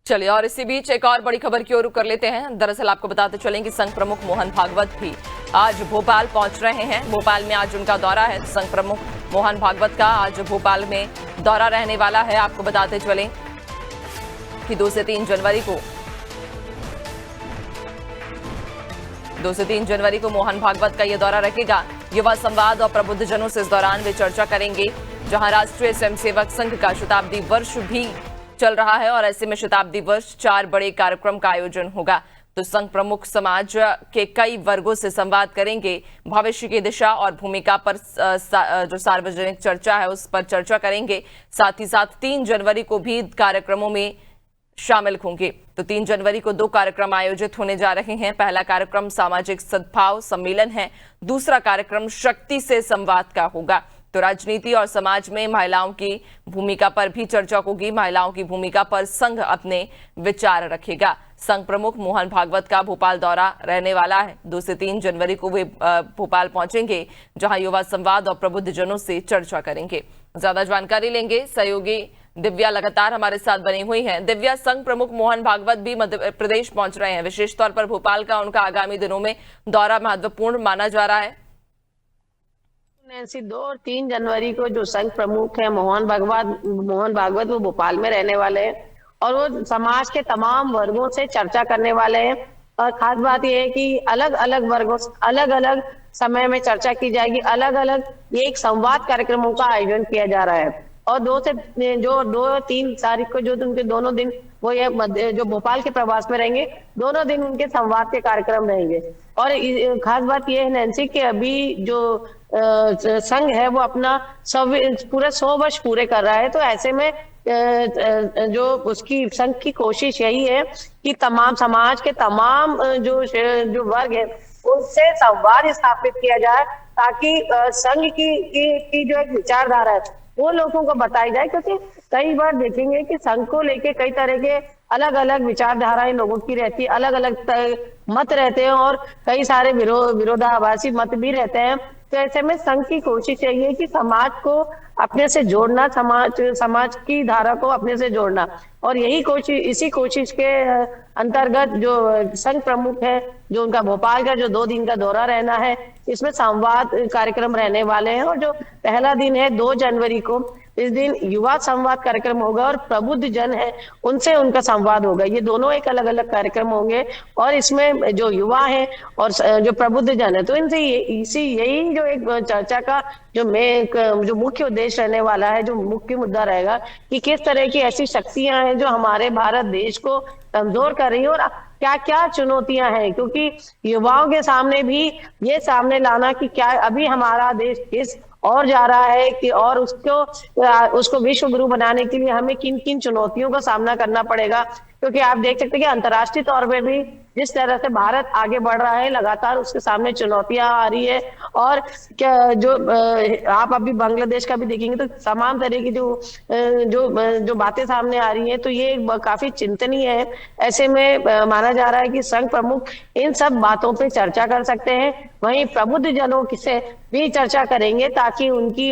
चलिए, और इसी बीच एक और बड़ी खबर की ओर रुख कर लेते हैं। दरअसल आपको बताते चलें कि संघ प्रमुख मोहन भागवत भी आज भोपाल पहुंच रहे हैं। भोपाल में आज उनका दौरा है। संघ प्रमुख मोहन भागवत का आज भोपाल में दौरा रहने वाला है। आपको बताते चलें कि 2 से 3 जनवरी को मोहन भागवत का यह दौरा रहेगा। युवा संवाद और प्रबुद्धजनों से इस दौरान वे चर्चा करेंगे, जहां राष्ट्रीय स्वयंसेवक संघ का शताब्दी वर्ष भी चल रहा है और ऐसे में शताब्दी वर्ष 4 बड़े कार्यक्रम का आयोजन होगा। तो संघ प्रमुख समाज के कई वर्गों से संवाद करेंगे, भविष्य की दिशा और भूमिका पर जो सार्वजनिक चर्चा है उस पर चर्चा करेंगे। साथ ही साथ 3 जनवरी को भी कार्यक्रमों में शामिल होंगे। तो 3 जनवरी को 2 कार्यक्रम आयोजित होने जा रहे हैं। पहला कार्यक्रम सामाजिक सद्भाव सम्मेलन है, दूसरा कार्यक्रम शक्ति से संवाद का होगा। तो राजनीति और समाज में महिलाओं की भूमिका पर भी चर्चा होगी। महिलाओं की भूमिका पर संघ अपने विचार रखेगा। संघ प्रमुख मोहन भागवत का भोपाल दौरा रहने वाला है। 2 से 3 जनवरी को वे भोपाल पहुंचेंगे, जहां युवा संवाद और प्रबुद्धजनों से चर्चा करेंगे। ज्यादा जानकारी लेंगे, सहयोगी दिव्या लगातार हमारे साथ बनी हुई हैं। दिव्या, संघ प्रमुख मोहन भागवत भी मध्य प्रदेश पहुंच रहे हैं। विशेष तौर पर भोपाल का उनका आगामी दिनों में दौरा महत्वपूर्ण माना जा रहा है। नैन्सी, 2 और 3 जनवरी को जो संघ प्रमुख है मोहन भागवत वो भोपाल में रहने वाले हैं और वो समाज के तमाम वर्गों से चर्चा करने वाले हैं। और खास बात यह है कि अलग अलग वर्गों से अलग अलग समय में चर्चा की जाएगी। अलग अलग ये एक संवाद कार्यक्रमों का आयोजन किया जा रहा है और 2-3 तारीख को जो उनके दोनों दिन वो ये जो भोपाल के प्रवास में रहेंगे, दोनों दिन उनके संवाद के कार्यक्रम रहेंगे। और खास बात यह है नैन्सी कि अभी जो संघ है वो अपना पूरा 100 वर्ष पूरे कर रहा है। तो ऐसे में जो उसकी संघ की कोशिश यही है कि तमाम समाज के तमाम जो वर्ग है उनसे संवाद स्थापित किया जाए, ताकि संघ की जो एक विचारधारा है वो लोगों को बताई जाए। क्योंकि कई बार देखेंगे कि संघ को लेके कई तरह के अलग अलग विचारधाराएं लोगों की रहती है, अलग अलग मत रहते हैं और कई सारे विरोधाभासी मत भी रहते हैं। तो ऐसे में संघ की कोशिश यही है कि समाज को अपने से जोड़ना, समाज की धारा को अपने से जोड़ना। और इसी कोशिश के अंतर्गत जो संघ प्रमुख है, जो उनका भोपाल का जो 2 दिन का दौरा रहना है, इसमें संवाद कार्यक्रम रहने वाले हैं। और जो पहला दिन है 2 जनवरी को, इस दिन युवा संवाद कार्यक्रम होगा और प्रबुद्ध जन है उनसे उनका संवाद होगा। ये दोनों एक अलग अलग कार्यक्रम होंगे और इसमें जो युवा है और जो प्रबुद्ध जन है, तो इनसे यही जो एक चर्चा का जो मुख्य उद्देश्य रहने वाला है, जो मुख्य मुद्दा रहेगा कि किस तरह की ऐसी शक्तियां हैं जो हमारे भारत देश को कमजोर कर रही है और क्या क्या चुनौतियां हैं। क्योंकि युवाओं के सामने भी ये सामने लाना कि क्या अभी हमारा देश किस और जा रहा है कि और उसको विश्व गुरु बनाने के लिए हमें किन किन चुनौतियों का सामना करना पड़ेगा। क्योंकि आप देख सकते हैं कि अंतर्राष्ट्रीय तौर पे भी जिस तरह से भारत आगे बढ़ रहा है, लगातार उसके सामने चुनौतियां आ रही है। और क्या आप अभी बांग्लादेश का भी देखेंगे तो तमाम तरह की जो बातें सामने आ रही है, तो ये काफी चिंतनीय है। ऐसे में माना जा रहा है कि संघ प्रमुख इन सब बातों पे चर्चा कर सकते हैं। वहीं प्रबुद्ध जनों से भी चर्चा करेंगे, ताकि उनकी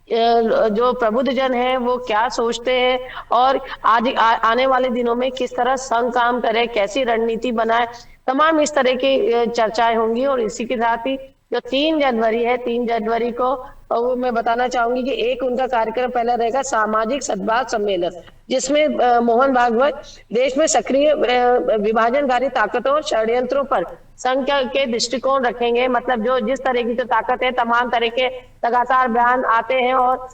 जो प्रबुद्ध जन है वो क्या सोचते हैं और आने वाले दिनों में किस तरह संघ काम करे, कैसी रणनीति बनाए, तमाम इस तरह की चर्चाएं होंगी। और इसी के साथ ही जो 3 जनवरी है, 3 जनवरी को वो मैं बताना चाहूंगी कि एक उनका कार्यक्रम पहला रहेगा सामाजिक सद्भाव सम्मेलन, जिसमें मोहन भागवत देश में सक्रिय विभाजनकारी ताकतों और षड्यंत्रों पर संघ के दृष्टिकोण रखेंगे। मतलब जो जिस तरह की जो ताकत है, तमाम तरह के लगातार बयान आते हैं और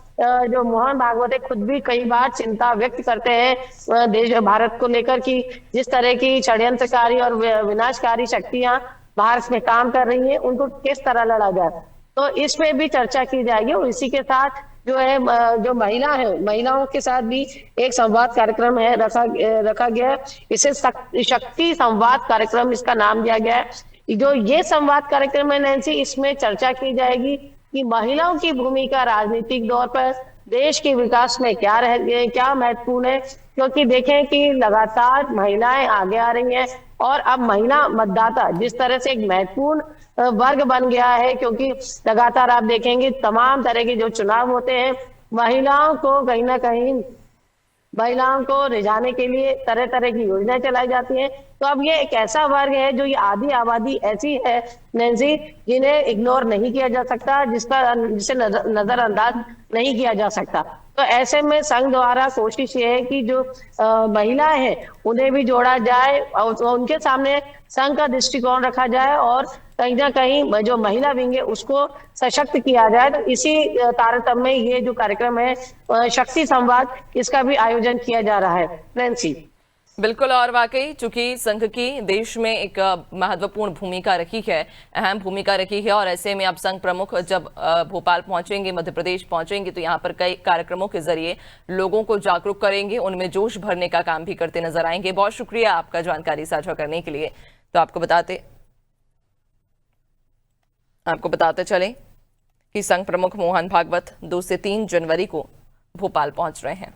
जो मोहन भागवत है खुद भी कई बार चिंता व्यक्त करते हैं देश भारत को लेकर कि जिस तरह की षड्यंत्रकारी और विनाशकारी शक्तियां भारत में काम कर रही हैं, उनको किस तरह लड़ा जाए, तो इसमें भी चर्चा की जाएगी। और इसी के साथ जो है जो महिलाओं के साथ भी एक संवाद कार्यक्रम है रखा गया है। इसे शक्ति संवाद कार्यक्रम इसका नाम दिया गया है। जो ये संवाद कार्यक्रम है नैन्सी, इसमें चर्चा की जाएगी कि महिलाओं की भूमिका राजनीतिक दौर पर देश के विकास में क्या महत्वपूर्ण है। क्योंकि देखें कि लगातार महिलाएं आगे आ रही हैं और अब महिला मतदाता जिस तरह से एक महत्वपूर्ण वर्ग बन गया है, क्योंकि लगातार आप देखेंगे तमाम तरह के जो चुनाव होते हैं, महिलाओं को कहीं ना कहीं महिलाओं को रिझाने के लिए तरह तरह की योजनाएं चलाई जाती हैं। तो अब ये एक ऐसा वर्ग है जो ये आधी आबादी ऐसी है नैन्सी, जिन्हें इग्नोर नहीं किया जा सकता, जिसे नजरअंदाज नहीं किया जा सकता। तो ऐसे में संघ द्वारा कोशिश ये है कि जो महिलाएं हैं उन्हें भी जोड़ा जाए और उनके सामने संघ का दृष्टिकोण रखा जाए और कहीं ना कहीं जो महिला विंग है उसको सशक्त किया जाए। तो इसी तारतम्य में ये जो कार्यक्रम है शक्ति संवाद, इसका भी आयोजन किया जा रहा है नैन्सी। बिल्कुल, और वाकई चूंकि संघ की देश में एक महत्वपूर्ण भूमिका रही है, अहम भूमिका रही है, और ऐसे में अब संघ प्रमुख जब भोपाल पहुंचेंगे, मध्य प्रदेश पहुंचेंगे, तो यहाँ पर कई कार्यक्रमों के जरिए लोगों को जागरूक करेंगे, उनमें जोश भरने का काम भी करते नजर आएंगे। बहुत शुक्रिया आपका जानकारी साझा करने के लिए। तो आपको बताते चलें कि संघ प्रमुख मोहन भागवत 2 से 3 जनवरी को भोपाल पहुंच रहे हैं।